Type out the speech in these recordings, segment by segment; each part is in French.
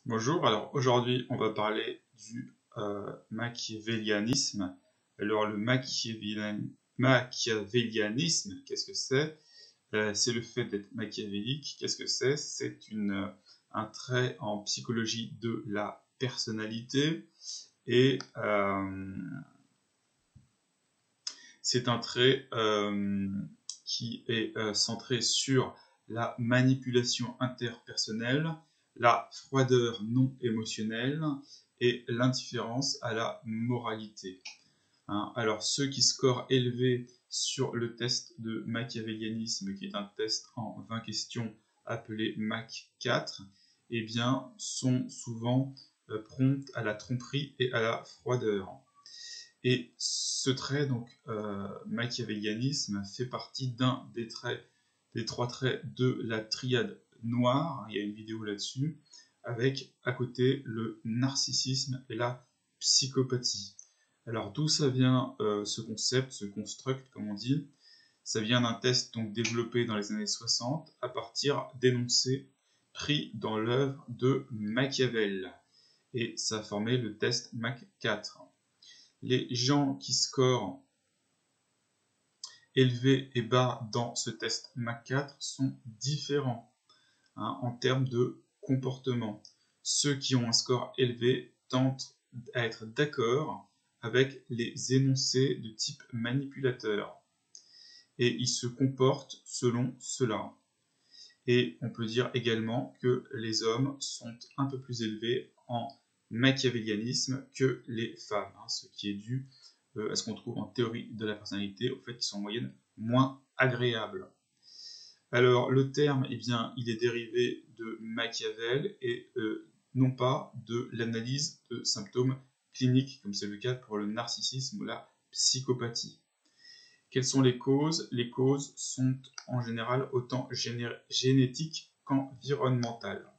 Bonjour, alors aujourd'hui on va parler du machiavélianisme. Alors le machiavélianisme, qu'est-ce que c'est? C'est le fait d'être machiavélique. Qu'est-ce que c'est? C'est un trait en psychologie de la personnalité et c'est un trait qui est centré sur la manipulation interpersonnelle, la froideur non émotionnelle et l'indifférence à la moralité. Alors, ceux qui scorent élevé sur le test de machiavélianisme, qui est un test en 20 questions appelé Mach 4, eh bien, sont souvent prompts à la tromperie et à la froideur. Et ce trait, donc machiavélianisme, fait partie d'un des trois traits de la triade noire. Il y a une vidéo là-dessus, avec à côté le narcissisme et la psychopathie. Alors d'où ça vient ce concept, ce construct, comme on dit? Ça vient d'un test donc développé dans les années 60 à partir d'énoncés pris dans l'œuvre de Machiavel. Et ça a formé le test Mach 4. Les gens qui scorent élevé et bas dans ce test Mach 4 sont différents en termes de comportement. Ceux qui ont un score élevé tentent à être d'accord avec les énoncés de type manipulateur et ils se comportent selon cela. Et on peut dire également que les hommes sont un peu plus élevés en machiavélianisme que les femmes, ce qui est dû à ce qu'on trouve en théorie de la personnalité, au fait qu'ils sont en moyenne moins agréables. Alors le terme, eh bien, il est dérivé de Machiavel et non pas de l'analyse de symptômes cliniques, comme c'est le cas pour le narcissisme ou la psychopathie. Quelles sont les causes? Les causes sont en général autant génétiques qu'environnementales.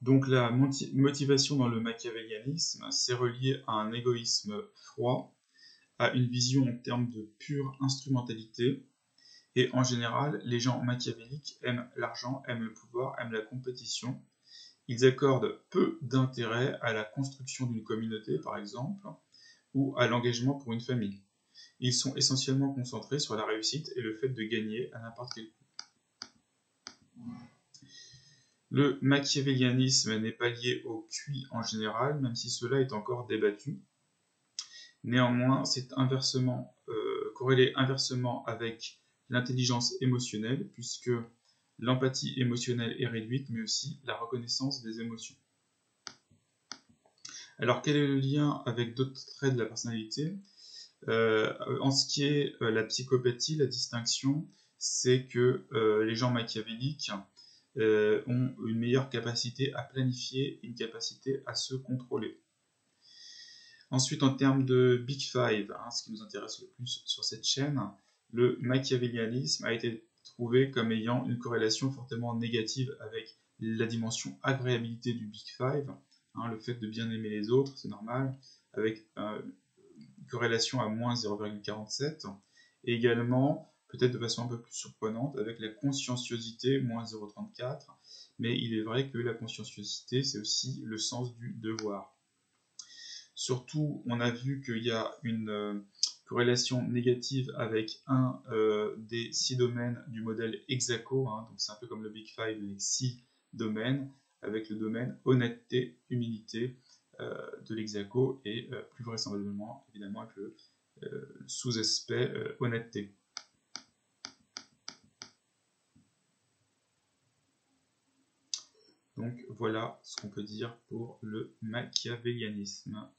Donc la motivation dans le machiavélianisme, c'est relié à un égoïsme froid, à une vision en termes de pure instrumentalité, et en général, les gens machiavéliques aiment l'argent, aiment le pouvoir, aiment la compétition. Ils accordent peu d'intérêt à la construction d'une communauté, par exemple, ou à l'engagement pour une famille. Ils sont essentiellement concentrés sur la réussite et le fait de gagner à n'importe quel coût. Le machiavélianisme n'est pas lié au QI en général, même si cela est encore débattu. Néanmoins, c'est corrélé inversement avec l'intelligence émotionnelle, puisque l'empathie émotionnelle est réduite, mais aussi la reconnaissance des émotions. Alors, quel est le lien avec d'autres traits de la personnalité? En ce qui est la psychopathie, la distinction, c'est que les gens machiavéliques ont une meilleure capacité à planifier, une capacité à se contrôler. Ensuite, en termes de Big Five, ce qui nous intéresse le plus sur cette chaîne, le machiavélianisme a été trouvé comme ayant une corrélation fortement négative avec la dimension agréabilité du Big Five, le fait de bien aimer les autres, c'est normal, avec une corrélation à moins 0,47, et également, peut-être de façon un peu plus surprenante, avec la conscienciosité, moins 0,34, mais il est vrai que la conscienciosité, c'est aussi le sens du devoir. Surtout, on a vu qu'il y a une corrélation négative avec un des 6 domaines du modèle Hexaco, donc c'est un peu comme le Big Five avec 6 domaines, avec le domaine honnêteté, humilité de l'Hexaco et plus vraisemblablement, évidemment, avec le sous-aspect honnêteté. Donc voilà ce qu'on peut dire pour le machiavélianisme.